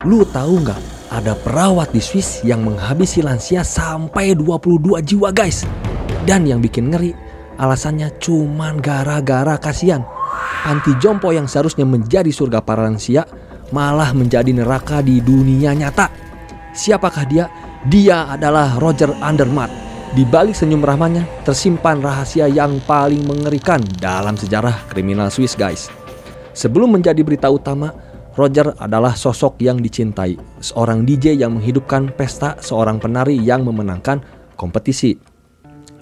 Lu tahu nggak? Ada perawat di Swiss yang menghabisi lansia sampai 22 jiwa guys. Dan yang bikin ngeri, alasannya cuman gara-gara kasihan. Panti jompo yang seharusnya menjadi surga para lansia malah menjadi neraka di dunia nyata. Siapakah dia? Dia adalah Roger Andermatt. Di balik senyum ramahnya tersimpan rahasia yang paling mengerikan dalam sejarah kriminal Swiss guys. Sebelum menjadi berita utama, Roger adalah sosok yang dicintai, seorang DJ yang menghidupkan pesta, seorang penari yang memenangkan kompetisi.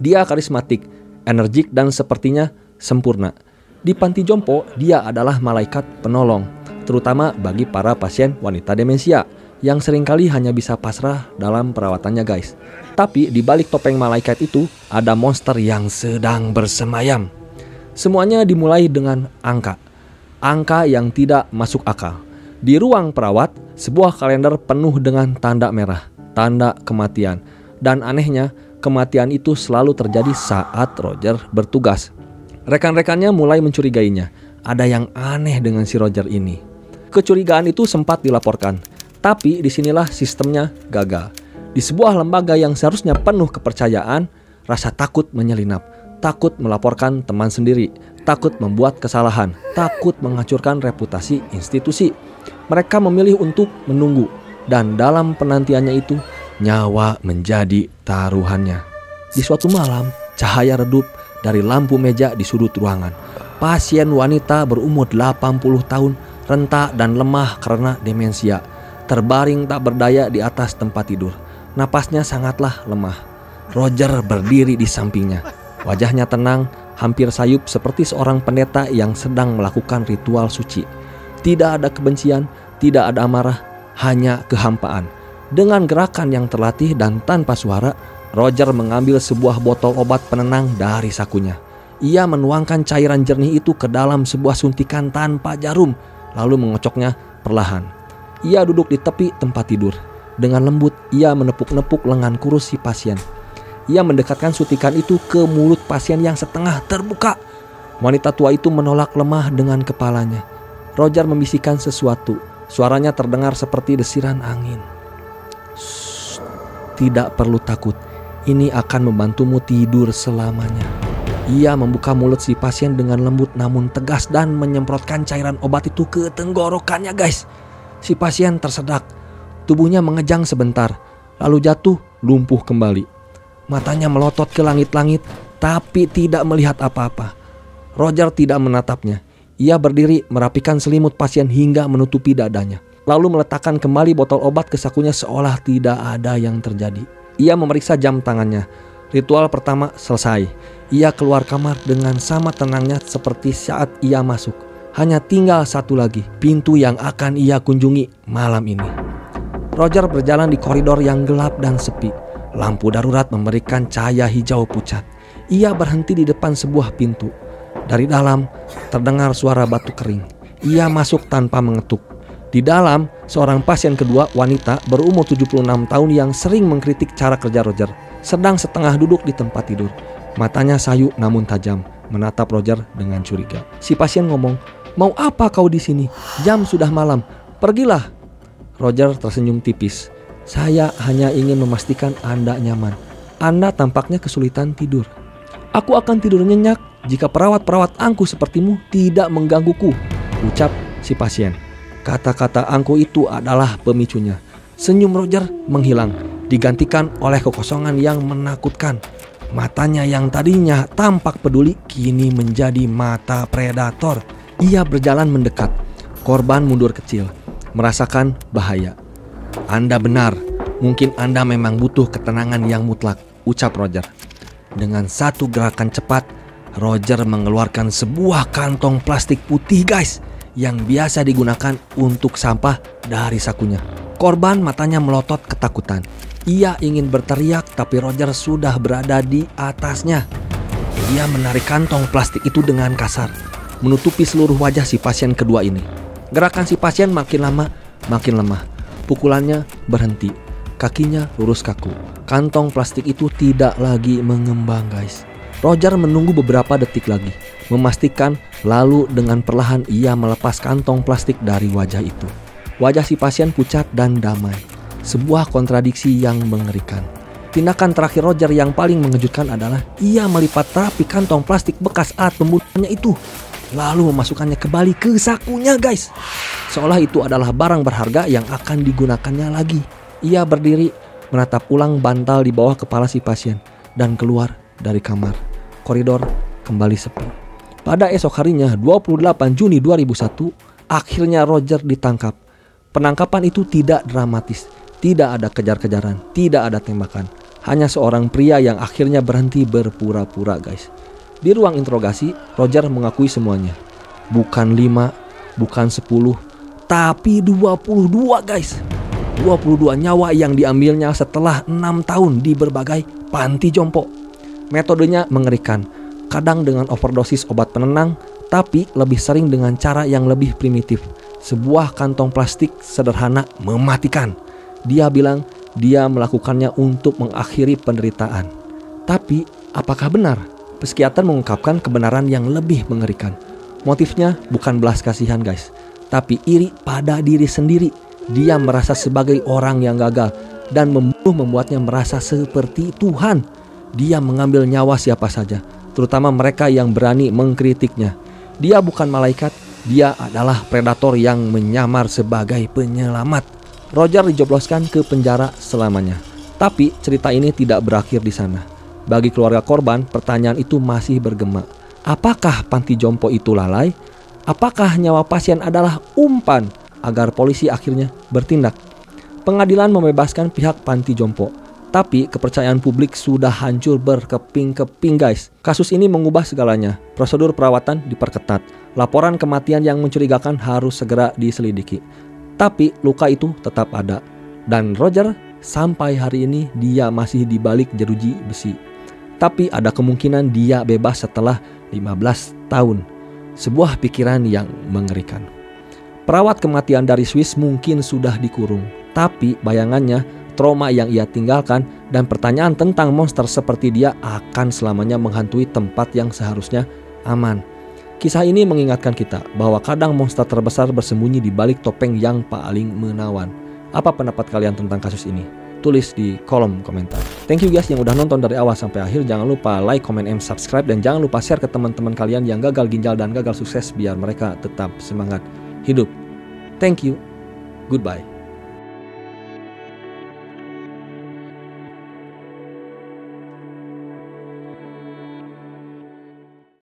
Dia karismatik, energik dan sepertinya sempurna. Di panti jompo, dia adalah malaikat penolong, terutama bagi para pasien wanita demensia yang seringkali hanya bisa pasrah dalam perawatannya guys. Tapi di balik topeng malaikat itu ada monster yang sedang bersemayam. Semuanya dimulai dengan angka. Angka yang tidak masuk akal. Di ruang perawat, sebuah kalender penuh dengan tanda merah, tanda kematian. Dan anehnya, kematian itu selalu terjadi saat Roger bertugas. Rekan-rekannya mulai mencurigainya. Ada yang aneh dengan si Roger ini. Kecurigaan itu sempat dilaporkan, tapi disinilah sistemnya gagal. Di sebuah lembaga yang seharusnya penuh kepercayaan, rasa takut menyelinap. Takut melaporkan teman sendiri, takut membuat kesalahan, takut menghancurkan reputasi institusi. Mereka memilih untuk menunggu, dan dalam penantiannya itu, nyawa menjadi taruhannya. Di suatu malam, cahaya redup dari lampu meja di sudut ruangan. Pasien wanita berumur 80 tahun, rentak dan lemah karena demensia, terbaring tak berdaya di atas tempat tidur. Napasnya sangatlah lemah. Roger berdiri di sampingnya. Wajahnya tenang, hampir sayup seperti seorang pendeta yang sedang melakukan ritual suci. Tidak ada kebencian, tidak ada amarah, hanya kehampaan. Dengan gerakan yang terlatih dan tanpa suara, Roger mengambil sebuah botol obat penenang dari sakunya. Ia menuangkan cairan jernih itu ke dalam sebuah suntikan tanpa jarum, lalu mengocoknya perlahan. Ia duduk di tepi tempat tidur. Dengan lembut, ia menepuk-nepuk lengan kurus si pasien. Ia mendekatkan suntikan itu ke mulut pasien yang setengah terbuka. Wanita tua itu menolak lemah dengan kepalanya. Roger membisikkan sesuatu. Suaranya terdengar seperti desiran angin. "Shh, tidak perlu takut. Ini akan membantumu tidur selamanya." Ia membuka mulut si pasien dengan lembut namun tegas dan menyemprotkan cairan obat itu ke tenggorokannya guys. Si pasien tersedak. Tubuhnya mengejang sebentar, lalu jatuh lumpuh kembali. Matanya melotot ke langit-langit, tapi tidak melihat apa-apa. Roger tidak menatapnya. Ia berdiri merapikan selimut pasien hingga menutupi dadanya. Lalu meletakkan kembali botol obat ke sakunya seolah tidak ada yang terjadi. Ia memeriksa jam tangannya. Ritual pertama selesai. Ia keluar kamar dengan sama tenangnya seperti saat ia masuk. Hanya tinggal satu lagi, pintu yang akan ia kunjungi malam ini. Roger berjalan di koridor yang gelap dan sepi. Lampu darurat memberikan cahaya hijau pucat. Ia berhenti di depan sebuah pintu. Dari dalam terdengar suara batu kering. Ia masuk tanpa mengetuk. Di dalam, seorang pasien kedua, wanita berumur 76 tahun yang sering mengkritik cara kerja Roger, sedang setengah duduk di tempat tidur. Matanya sayu namun tajam, menatap Roger dengan curiga. Si pasien ngomong, "Mau apa kau di sini? Jam sudah malam. Pergilah." Roger tersenyum tipis. "Saya hanya ingin memastikan Anda nyaman. Anda tampaknya kesulitan tidur." "Aku akan tidur nyenyak jika perawat-perawat angku sepertimu tidak menggangguku," ucap si pasien. Kata-kata angku itu adalah pemicunya. Senyum Roger menghilang, digantikan oleh kekosongan yang menakutkan. Matanya yang tadinya tampak peduli kini menjadi mata predator. Ia berjalan mendekat. Korban mundur kecil, merasakan bahaya. "Anda benar, mungkin Anda memang butuh ketenangan yang mutlak," ucap Roger. Dengan satu gerakan cepat, Roger mengeluarkan sebuah kantong plastik putih guys, yang biasa digunakan untuk sampah dari sakunya. Korban matanya melotot ketakutan. Ia ingin berteriak tapi Roger sudah berada di atasnya. Ia menarik kantong plastik itu dengan kasar, menutupi seluruh wajah si pasien kedua ini. Gerakan si pasien makin lama makin lemah. Pukulannya berhenti. Kakinya lurus kaku. Kantong plastik itu tidak lagi mengembang guys. Roger menunggu beberapa detik lagi, memastikan, lalu dengan perlahan ia melepas kantong plastik dari wajah itu. Wajah si pasien pucat dan damai. Sebuah kontradiksi yang mengerikan. Tindakan terakhir Roger yang paling mengejutkan adalah ia melipat rapi kantong plastik bekas alat pembunuhannya itu, lalu memasukkannya kembali ke sakunya guys. Seolah itu adalah barang berharga yang akan digunakannya lagi. Ia berdiri, menatap ulang bantal di bawah kepala si pasien, dan keluar dari kamar. Koridor kembali sepi. Pada esok harinya, 28 Juni 2001, akhirnya Roger ditangkap. Penangkapan itu tidak dramatis, tidak ada kejar-kejaran, tidak ada tembakan. Hanya seorang pria yang akhirnya berhenti berpura-pura guys. Di ruang interogasi, Roger mengakui semuanya. Bukan 5, bukan 10, tapi 22 guys. 22 nyawa yang diambilnya setelah 6 tahun di berbagai panti jompo. Metodenya mengerikan, kadang dengan overdosis obat penenang, tapi lebih sering dengan cara yang lebih primitif. Sebuah kantong plastik sederhana mematikan. Dia bilang dia melakukannya untuk mengakhiri penderitaan. Tapi apakah benar? Psikiater mengungkapkan kebenaran yang lebih mengerikan. Motifnya bukan belas kasihan guys, tapi iri pada diri sendiri. Dia merasa sebagai orang yang gagal, dan membunuh membuatnya merasa seperti Tuhan. Dia mengambil nyawa siapa saja, terutama mereka yang berani mengkritiknya. Dia bukan malaikat, dia adalah predator yang menyamar sebagai penyelamat. Roger dijebloskan ke penjara selamanya. Tapi cerita ini tidak berakhir di sana. Bagi keluarga korban, pertanyaan itu masih bergema. Apakah panti jompo itu lalai? Apakah nyawa pasien adalah umpan agar polisi akhirnya bertindak? Pengadilan membebaskan pihak panti jompo. Tapi kepercayaan publik sudah hancur berkeping-keping guys. Kasus ini mengubah segalanya. Prosedur perawatan diperketat. Laporan kematian yang mencurigakan harus segera diselidiki. Tapi luka itu tetap ada. Dan Roger sampai hari ini dia masih di balik jeruji besi. Tapi ada kemungkinan dia bebas setelah 15 tahun. Sebuah pikiran yang mengerikan. Perawat kematian dari Swiss mungkin sudah dikurung. Tapi bayangannya, trauma yang ia tinggalkan, dan pertanyaan tentang monster seperti dia akan selamanya menghantui tempat yang seharusnya aman. Kisah ini mengingatkan kita bahwa kadang monster terbesar bersembunyi di balik topeng yang paling menawan. Apa pendapat kalian tentang kasus ini? Tulis di kolom komentar. Thank you guys yang udah nonton dari awal sampai akhir. Jangan lupa like, comment, and subscribe. Dan jangan lupa share ke teman-teman kalian yang gagal ginjal dan gagal sukses biar mereka tetap semangat hidup. Thank you. Goodbye.